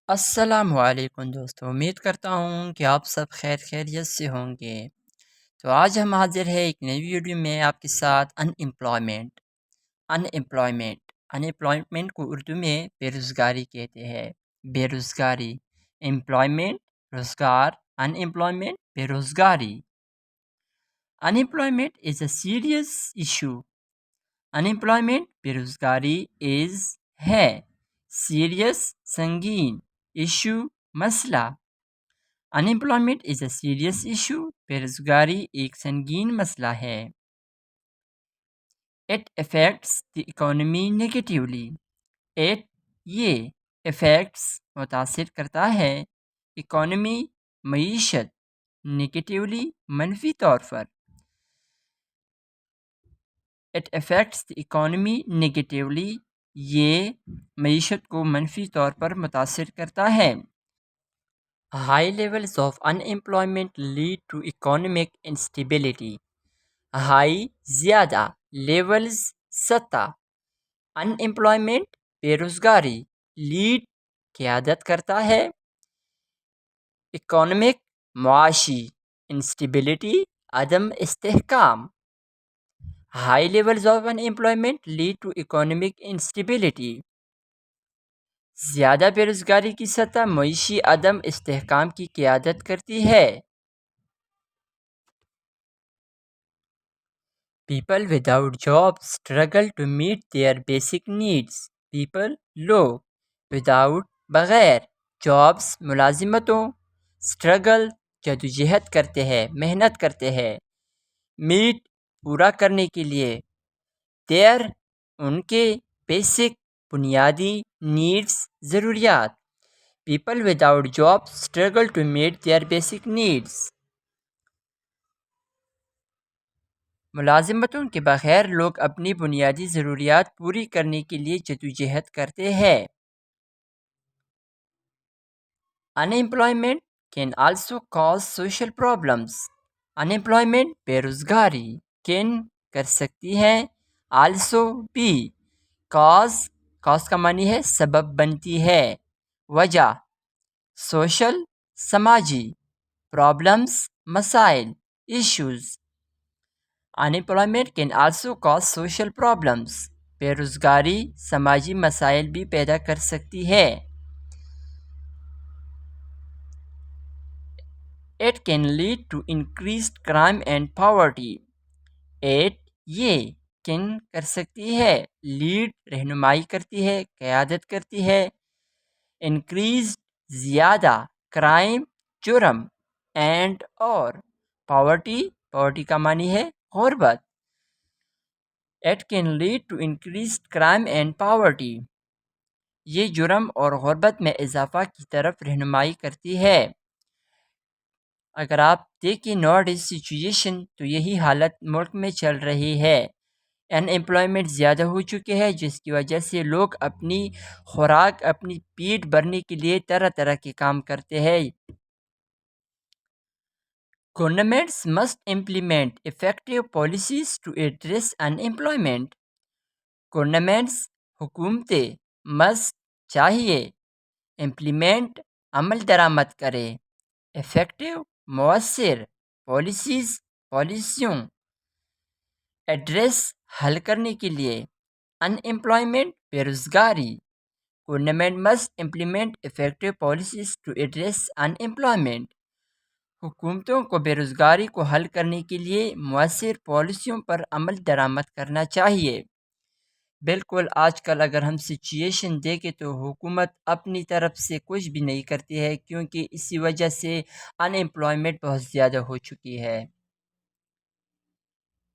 السلام علیکم دوستو، امید کرتا ہوں کہ آپ سب خیر خیریت سے ہوں گے۔ تو آج ہم حاضر ہیں ایک نئی ویڈیو میں آپ کے ساتھ ان ایمپلائمنٹ کو اردو میں بے روزگاری کہتے ہیں۔ بے روزگاری، امپلائمنٹ روزگار، ان ایمپلائمنٹ بے روزگاری۔ Unemployment is a serious issue. Unemployment بے روزگاری ہے سیریس سنگین ایشو مسئلہ۔ Unemployment is a serious issue, بے روزگاری ایک سنگین مسئلہ ہے۔ It affects the economy negatively. یہ افیکٹس متاثر کرتا ہے اکانومی معیشت نیگیٹیولی منفی طور پر۔ It affects the economy negatively, یہ معیشت کو منفی طور پر متاثر کرتا ہے۔ High levels of unemployment lead to economic instability. High زیادہ، لیولز سطح، ان ایمپلائمنٹ بے روزگاری، لیڈ قیادت کرتا ہے، اکانومک معاشی، انسٹیبلٹی عدم استحکام۔ High levels of unemployment lead to economic instability, زیادہ بے روزگاری کی سطح معاشی عدم استحکام کی قیادت کرتی ہے۔ People without job struggle to meet their basic needs. People لوگ، وداؤٹ بغیر، جابس ملازمتوں، اسٹرگل جدوجہد کرتے ہیں، محنت کرتے ہیں، میٹ پورا کرنے کے لیے، دیئر ان کے، بیسک بنیادی، نیڈس ضروریات۔ People without job struggle to meet their basic needs. ملازمتوں کے بغیر لوگ اپنی بنیادی ضروریات پوری کرنے کے لیے جدوجہد کرتے ہیں۔ Unemployment can also cause social problems. Unemployment بے روزگاری کین کر سکتی ہے، آلسو بھی، کاز کا معنی ہے سبب بنتی ہے، وجہ، سوشل سماجی، پرابلمس مسائل، issues. In employment can also cause social problems, بے روزگاری سماجی مسائل بھی پیدا کر سکتی ہے۔ It can lead to increased crime and poverty. یہ کین کر سکتی ہے، لیڈ رہنمائی کرتی ہے، قیادت کرتی ہے، انکریز زیادہ، کرائم جرم، اینڈ اور، پاورٹی کا معنی ہے غربت۔ It can lead to increased crime and poverty. یہ جرم اور غربت میں اضافہ کی طرف رہنمائی کرتی ہے۔ اگر آپ دیکھیں نوڈیز سچویشن تو یہی حالت ملک میں چل رہی ہے۔ ان ایمپلائمنٹ زیادہ ہو چکے ہیں، جس کی وجہ سے لوگ اپنی خوراک، اپنی پیٹ بھرنے کے لیے طرح طرح کے کام کرتے ہیں۔ Governments must implement effective policies to address unemployment. Governments, حکومتیں، مسٹ چاہیے، امپلیمنٹ عمل درآمد کرے، افیکٹو مؤثر، پالیسیوں، ایڈریس حل کرنے کے لیے، ان ایمپلائمنٹ بے روزگاری۔ Government must implement effective policies to address unemployment. حکومتوں کو بے روزگاری کو حل کرنے کے لیے مؤثر پالیسیوں پر عمل درآمد کرنا چاہیے۔ بالکل آج کل اگر ہم سچویشن دیکھیں تو حکومت اپنی طرف سے کچھ بھی نہیں کرتی ہے، کیونکہ اسی وجہ سے ان ایمپلائمنٹ بہت زیادہ ہو چکی ہے۔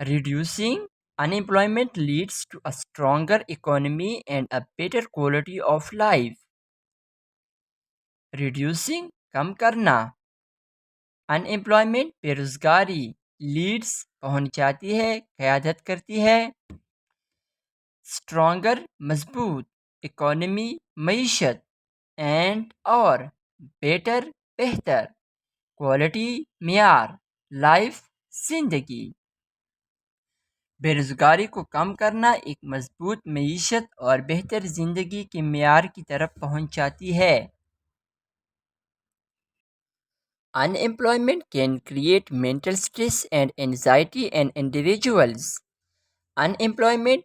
Reducing unemployment leads to a stronger economy and a better quality of life. Reducing کم کرنا، ان ایمپلائمنٹ بے روزگاری، لیڈس پہنچاتی ہے، قیادت کرتی ہے، اسٹرانگر مضبوط، اکانومی معیشت، اینڈ اور، بیٹر بہتر، کوالٹی معیار، لائف زندگی۔ بے روزگاری کو کم کرنا ایک مضبوط معیشت اور بہتر زندگی کے معیار کی طرف پہنچاتی ہے۔ Unemployment can create mental stress and anxiety in individuals. Unemployment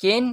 can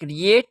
create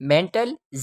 mental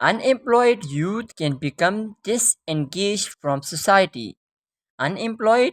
Unemployed youth can become disengaged from society. Unemployed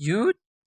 youth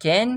can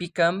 become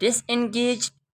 disengaged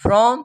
from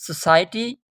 society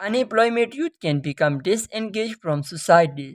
Unemployed youth can become disengaged from society.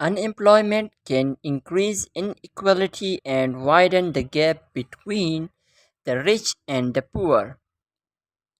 Unemployment can increase inequality and widen the gap between the rich and the poor.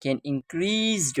can increased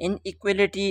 inequality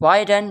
widen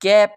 gap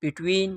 between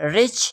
rich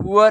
poor